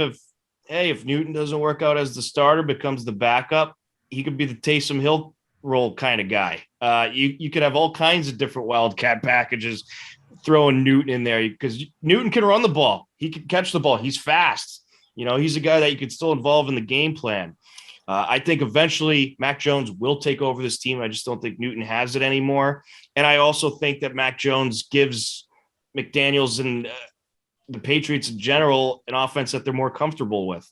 if Newton doesn't work out as the starter, becomes the backup, he could be the Taysom Hill role kind of guy. You could have all kinds of different wildcat packages throwing Newton in there because Newton can run the ball. He can catch the ball. He's fast. He's a guy that you could still involve in the game plan. I think eventually Mac Jones will take over this team. I just don't think Newton has it anymore. And I also think that Mac Jones gives McDaniels and the Patriots in general an offense that they're more comfortable with.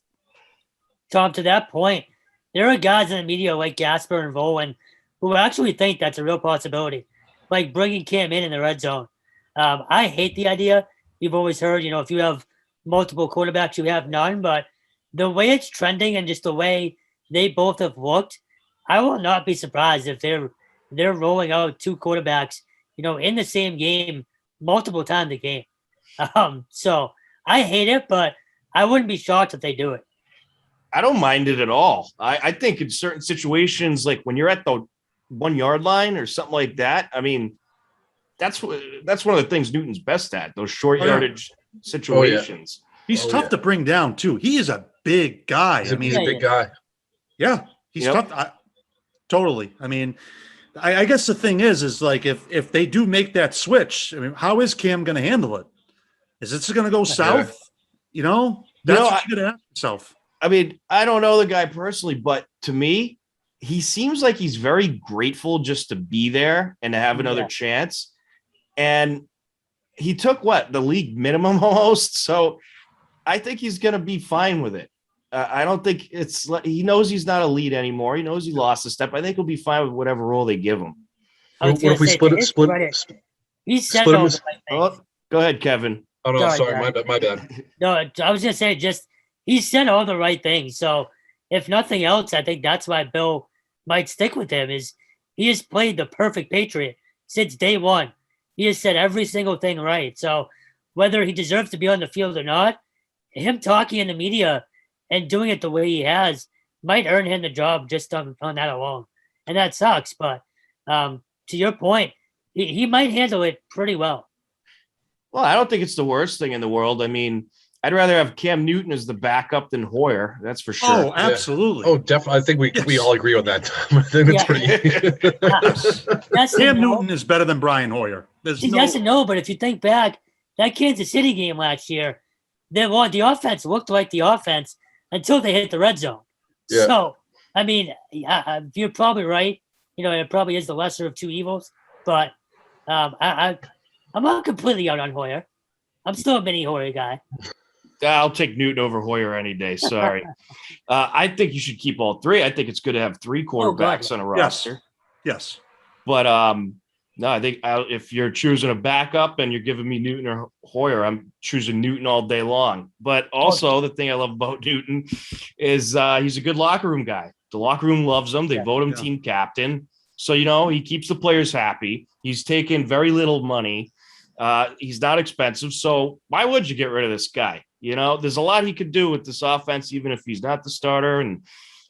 Tom, to that point, there are guys in the media like Gasper and Volan who actually think that's a real possibility, like bringing Cam in the red zone. I hate the idea. You've always heard, if you have multiple quarterbacks, you have none. But the way it's trending and just the way they both have looked, I will not be surprised if they're rolling out two quarterbacks, in the same game multiple times a game. So I hate it, but I wouldn't be shocked if they do it. I don't mind it at all. I think in certain situations, like when you're at the 1 yard line or something like that, I mean, that's one of the things Newton's best at, those short yardage situations. He's tough to bring down too. He is a big guy. He's a big guy. Yeah, he's tough. Totally. I mean, I guess the thing is like if they do make that switch, I mean, how is Cam going to handle it? Is this going to go south? That's what you got to ask yourself. I mean, I don't know the guy personally, but to me, he seems like he's very grateful just to be there and to have another chance. And he took the league minimum almost. So I think he's going to be fine with it. I don't think he knows he's not a lead anymore. He knows he lost a step. I think he'll be fine with whatever role they give him. What if we split? He said all the right things. Go ahead, Kevin. Oh no, sorry, my bad. No, I was going to say he said all the right things. So if nothing else, I think that's why Bill might stick with him is he has played the perfect Patriot since day one. He has said every single thing right. So whether he deserves to be on the field or not, him talking in the media and doing it the way he has might earn him the job just on that alone. And that sucks. But to your point, he might handle it pretty well. Well, I don't think it's the worst thing in the world. I mean, I'd rather have Cam Newton as the backup than Hoyer. That's for sure. Oh, absolutely. Yeah. Oh, definitely. I think we all agree on that. I think that's pretty. Cam Newton is better than Brian Hoyer. Yes and no, but if you think back, that Kansas City game last year, the offense looked like the offense until they hit the red zone. Yeah. So, I mean, you're probably right. It probably is the lesser of two evils. But I'm not completely out on Hoyer. I'm still a mini Hoyer guy. I'll take Newton over Hoyer any day. Sorry. I think you should keep all three. I think it's good to have three quarterbacks on a roster. Yes. But no, I think if you're choosing a backup and you're giving me Newton or Hoyer, I'm choosing Newton all day long. But also the thing I love about Newton is he's a good locker room guy. The locker room loves him. They vote him team captain. So, he keeps the players happy. He's taking very little money. He's not expensive. So why would you get rid of this guy? There's a lot he could do with this offense, even if he's not the starter. And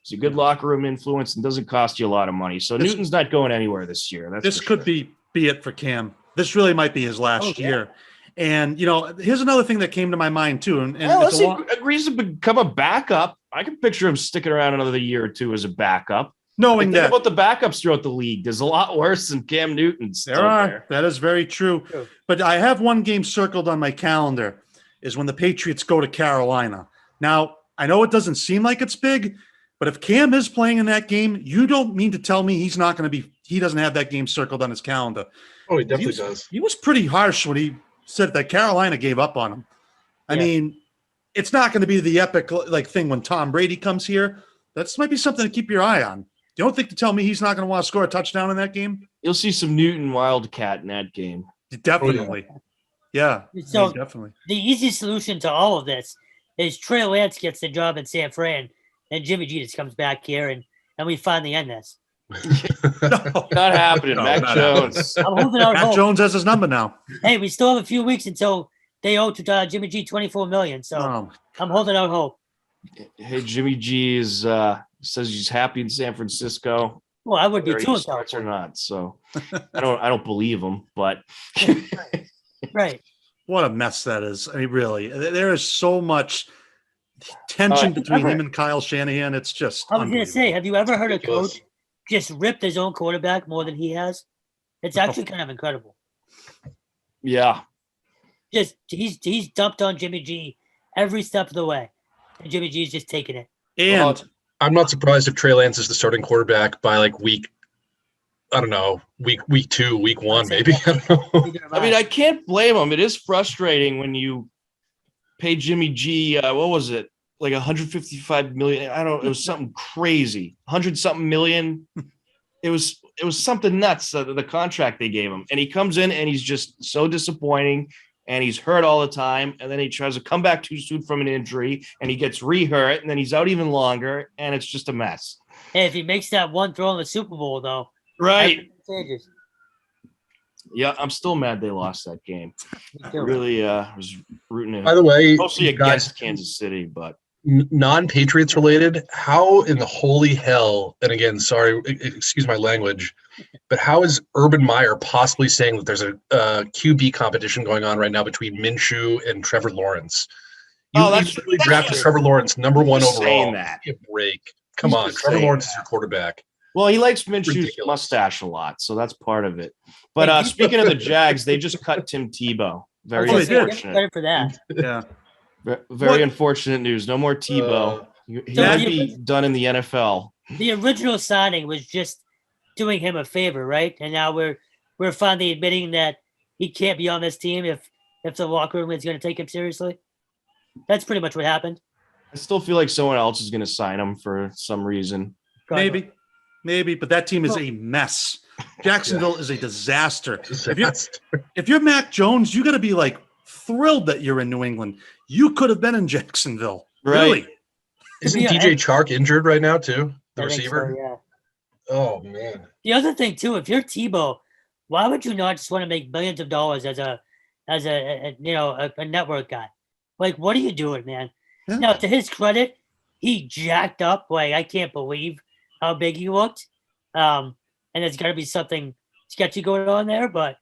he's a good locker room influence and doesn't cost you a lot of money. So Newton's not going anywhere this year. This could be it for Cam. This really might be his last year. And, here's another thing that came to my mind, too. And unless he agrees to become a backup, I can picture him sticking around another year or two as a backup. Knowing that about the backups throughout the league, there's a lot worse than Cam Newton's. There. That is very true. But I have one game circled on my calendar is when the Patriots go to Carolina. Now, I know it doesn't seem like it's big, but if Cam is playing in that game, you don't mean to tell me he doesn't have that game circled on his calendar. Oh, he definitely does. He was pretty harsh when he said that Carolina gave up on him. I mean, it's not going to be the epic thing when Tom Brady comes here. That might be something to keep your eye on. You don't think to tell me he's not going to want to score a touchdown in that game? You'll see some Newton Wildcat in that game. Definitely. Yeah, So definitely. the easy solution to all of this is Trey Lance gets the job in San Fran, and Jimmy G just comes back here, and we finally end this. Not happening. No, Mac not Jones. I'm holding out Matt hope. Jones has his number now. Hey, we still have a few weeks until they owe to Jimmy G $24 million. So I'm holding out hope. Hey, Jimmy G is says he's happy in San Francisco. Well, I would be Whether too. he starts or not. So I don't believe him, but Right. What a mess that is. I mean, really, there is so much tension between him and Kyle Shanahan. It's just I was going to say, have you ever heard a Ridiculous. coach just ripped his own quarterback more than he has? It's actually kind of incredible. yeah. Just he's dumped on Jimmy G every step of the way, and Jimmy G's just taking it. And I'm not surprised if Trey Lance is the starting quarterback by like week 2, week 1, maybe. I don't know. Neither am I mean, I can't blame him. It is frustrating when you pay Jimmy G, what was it? Like 155 million. I don't, it was something crazy. 100 something million. It was something nuts, the contract they gave him. And he comes in and he's just so disappointing and he's hurt all the time. And then he tries to come back too soon from an injury and he gets re-hurt and then he's out even longer. And it's just a mess. Hey, if he makes that one throw in the Super Bowl, though, Right. everything changes. Yeah, I'm still mad they lost that game. Me too. Really was rooting By the way, mostly you guys, against Kansas City, but non-Patriots related, how in the holy hell, and again, sorry, excuse my language, but how is Urban Meyer possibly saying that there's a QB competition going on right now between Minshew and Trevor Lawrence? You literally drafted Trevor Lawrence number 1 just overall. saying that. Give me a break. Come He's on, just Trevor saying Lawrence is that. your quarterback. Well, he likes Minshew's Ridiculous. mustache a lot, so that's part of it. But speaking of the Jags, they just cut Tim Tebow. Very I was gonna say, unfortunate. credit for that. yeah, Very unfortunate news. No more Tebow. He So might the- be done in the NFL. The original signing was just doing him a favor, right? And now we're finally admitting that he can't be on this team if the locker room is going to take him seriously. That's pretty much what happened. I still feel like someone else is going to sign him for some reason. maybe, but that team is a mess. Jacksonville is a disaster. Disaster. If you're Mac Jones, you got to be like thrilled that you're in New England. You could have been in Jacksonville. Right. Really? Isn't Yeah, DJ Chark injured right now too? The I think receiver? so, yeah. Oh man. The other thing too, if you're Tebow, why would you not just want to make millions of dollars as a network guy? Like, what are you doing, man? Yeah. Now, to his credit, he jacked up. Like, I can't believe how big he looked. And there's got to be something sketchy going on there. But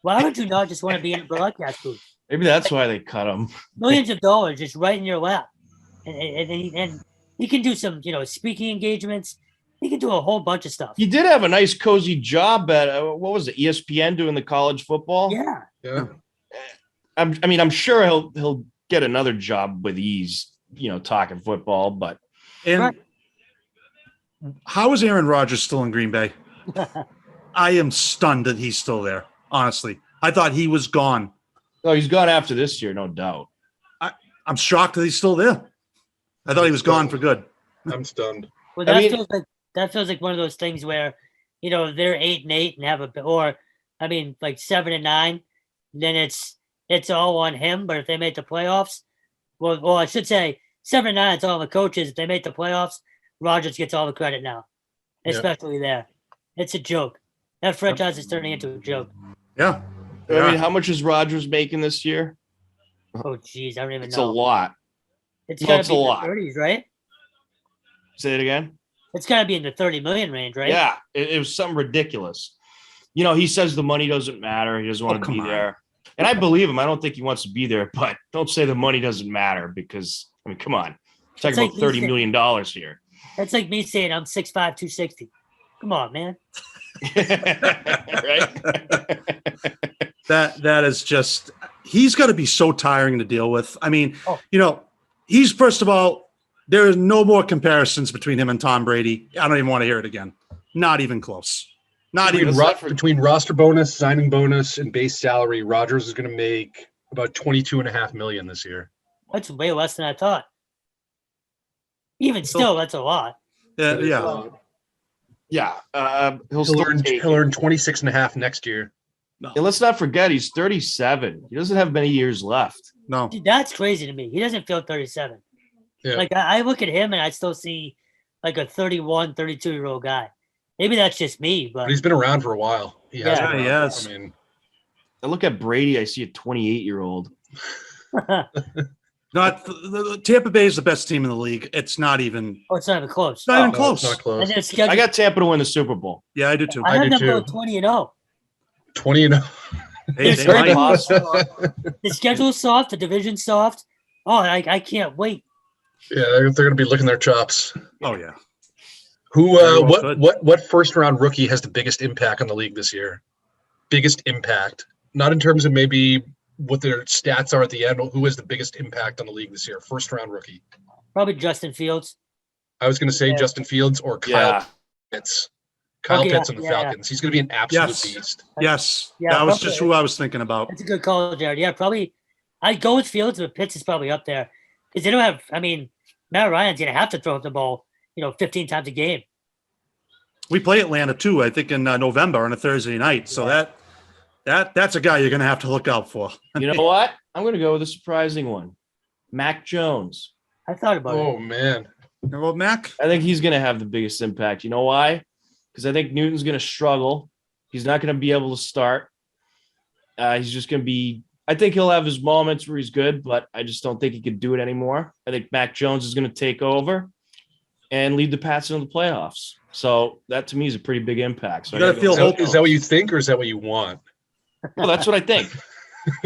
why would you not just want to be in a broadcast booth? Maybe that's why they cut him. Millions of dollars just right in your lap, and he can do some, speaking engagements. He can do a whole bunch of stuff. He did have a nice cozy job at what was it, ESPN, doing the college football. Yeah. I'm sure he'll get another job with ease, talking football. But And Right. how is Aaron Rodgers still in Green Bay? I am stunned that he's still there. Honestly, I thought he was gone. oh, he's gone after this year, no doubt. I'm shocked that he's still there. I thought he was gone for good. I'm stunned. Well, I that feels like one of those things where, they're 8-8 and have like 7-9. Then it's all on him. But if they make the playoffs, well, I should say 7-9. It's all the coaches. If they make the playoffs, Rodgers gets all the credit now, Yeah. especially there. It's a joke. That franchise is turning into a joke. Yeah. I mean, how much is Rodgers making this year? Oh, geez, I don't even It's know. a lot. It's No, got it's to be a in the lot. 30s, right? Say it again. It's got to be in the 30 million range, right? Yeah, it was something ridiculous. He says the money doesn't matter. He doesn't want to come be on. there. And I believe him. I don't think he wants to be there, but don't say the money doesn't matter because, come on. Talking It's like about $30 million here. That's like me saying I'm 6'5", 260. Come on, man. Right? That is just, he's got to be so tiring to deal with. I mean, Oh. he's, first of all, there is no more comparisons between him and Tom Brady. I don't even want to hear it again. Not even close. Not Between, even. between roster bonus, signing bonus, and base salary, Rodgers is going to make about $22.5 million this year. That's way less than I thought. Even still, that's a lot. Yeah. Yeah. He'll He'll still earn take he'll it. earn 26.5 next year. No. And let's not forget, he's 37. He doesn't have many years left. No. Dude, that's crazy to me. He doesn't feel 37. Yeah. Like I look at him and I still see like a 31, 32-year-old guy. Maybe that's just me, But but he's been around for a while. He has Yeah, been he around. has. I mean, I look at Brady, I see a 28-year-old. Tampa Bay is the best team in the league. It's not even. oh, it's not even close. It's not even no, close. it's not close. And their schedule, I got Tampa to win the Super Bowl. Yeah, I do too. I I had do them go too. 20-0. 20 and They Their might. The schedule's soft, the division's soft. Oh, I can't wait. yeah, they're going to be licking their chops. Oh yeah. Who? Very well could. What first round rookie has the biggest impact on the league this year? Biggest impact, not in terms of maybe what their stats are at the end. Who has the biggest impact on the league this year? First round rookie. Probably Justin Fields. I was going to say Yeah. Justin Fields or Kyle Yeah. Pitts. Kyle Okay, Pitts and the yeah. Falcons. He's going to be an absolute Yes. beast. Yes. Yeah, that was probably. just who I was thinking about. That's a good call, Jared. Yeah, probably. I'd go with Fields, but Pitts is probably up there because they don't have. I mean, Matt Ryan's gonna have to throw the ball, 15 times a game. We play Atlanta too, I think in November on a Thursday night. So that's a guy you're going to have to look out for. You know what? I'm going to go with a surprising one. Mac Jones. I thought about Oh it. man. Well, Mac. I think he's going to have the biggest impact. You know why? Because I think Newton's going to struggle. He's not going to be able to start. He's just going to be – I think he'll have his moments where he's good, but I just don't think he could do it anymore. I think Mac Jones is going to take over and lead the Pats into the playoffs. So that, to me, is a pretty big impact. So You gotta I gotta feel go with hopeful. Is that what you think or is that what you want? Well, that's what I think.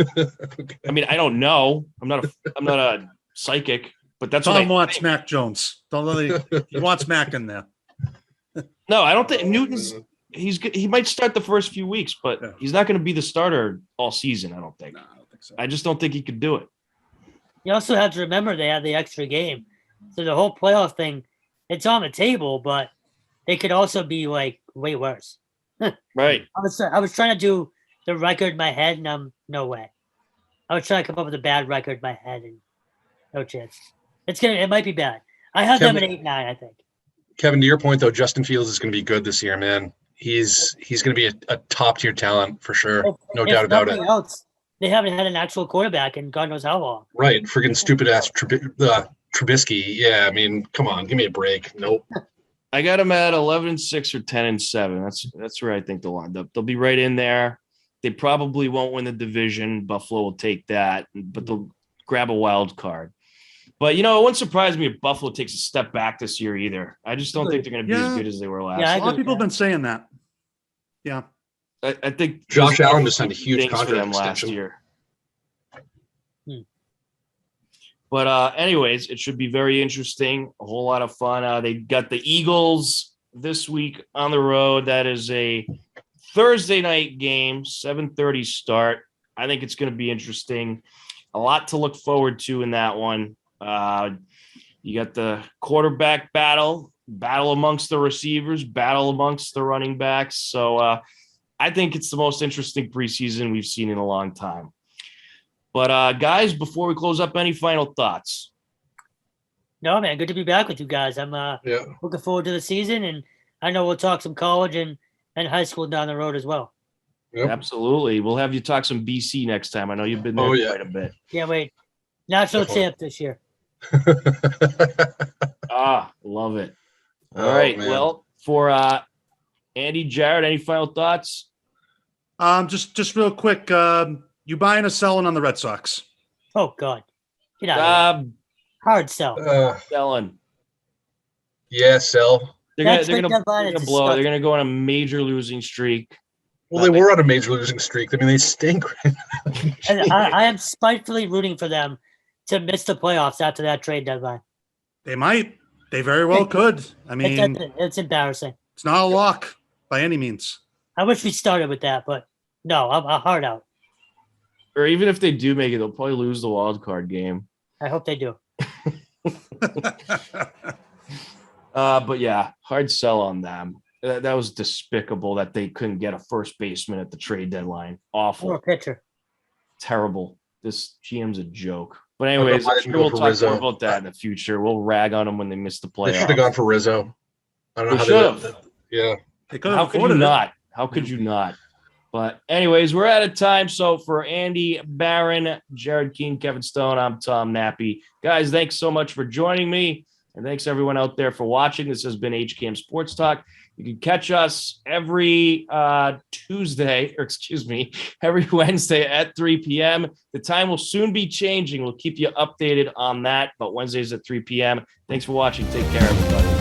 Okay. I mean, I don't know. I'm not a psychic, but that's what Tom I wants think. Mac Jones. Don't let he wants Mac in there. No, I don't think Newton's he's good. He might start the first few weeks, but Yeah. he's not going to be the starter all season. I don't think. No, I don't think so. I just don't think he could do it. You also have to remember they had the extra game, so the whole playoff thing, it's on the table, but they could also be like way worse. Right. I was trying to do the record in my head, and no way. I was trying to come up with a bad record in my head, and no chance. It might be bad. I had them at 8-9, I think. Kevin, to your point though, Justin Fields is going to be good this year, man. He's going to be a top tier talent for sure. No If doubt about it. nothing else, they haven't had an actual quarterback in God knows how long. Right. Freaking stupid ass Trubisky. Yeah. I mean, come on, give me a break. Nope. I got him at 11-6 or 10-7. That's where I think they'll end up. They'll be right in there. They probably won't win the division. Buffalo will take that, but they'll grab a wild card. But, it wouldn't surprise me if Buffalo takes a step back this year either. I just don't think they're going to be as Yeah. good as they were last Yeah, I year. A lot of people have been saying that. Yeah. I think Josh Allen just signed a huge things for contract them last extension. year. Hmm. But anyways, it should be very interesting. A whole lot of fun. They got the Eagles this week on the road. That is a Thursday night game, 7:30 start. I think it's going to be interesting. A lot to look forward to in that one. You got the quarterback battle amongst the receivers, battle amongst the running backs. So I think it's the most interesting preseason we've seen in a long time. But guys, before we close up, any final thoughts? No, man, good to be back with you guys. I'm Yeah. looking forward to the season, and I know we'll talk some college and high school down the road as well. Yep. Absolutely. We'll have you talk some BC next time. I know you've been there Oh, yeah. quite a bit. Can't wait. National Definitely. champ this year. Love it. Oh, All right. man. Well, for Andy, Jared, any final thoughts? Just real quick. You buying or selling on the Red Sox? Oh God, get out of here. Hard sell. Selling. Yeah, sell. They're That gonna trade deadline is blow. They're disgusting. gonna go on a major losing streak. Well, they were on a major losing streak. I mean, they stink. And I am spitefully rooting for them to miss the playoffs after that trade deadline. They might. They very well could. I mean, It's embarrassing. it's not a lock by any means. I wish we started with that, but no, I'm hard out. Or even if they do make it, they'll probably lose the wild card game. I hope they do. But yeah, hard sell on them. That was despicable that they couldn't get a first baseman at the trade deadline. Or a Awful. pitcher. Terrible. This GM's a joke. But anyways, why I'm they sure didn't go we'll for talk Rizzo. more about that in the future. We'll rag on them when they miss the They should have playoffs. gone for Rizzo. I don't know They how should they have. Yeah. They could How have could you afforded it. not? How could you not? But anyways, we're out of time. So for Andy, Barron, Jared Keene, Kevin Stone, I'm Tom Nappy. Guys, thanks so much for joining me. And thanks everyone out there for watching. This has been HCAM Sports Talk. You can catch us every every Wednesday at 3 p.m. The time will soon be changing. We'll keep you updated on that, but Wednesdays at 3 p.m. Thanks for watching. Take care, everybody.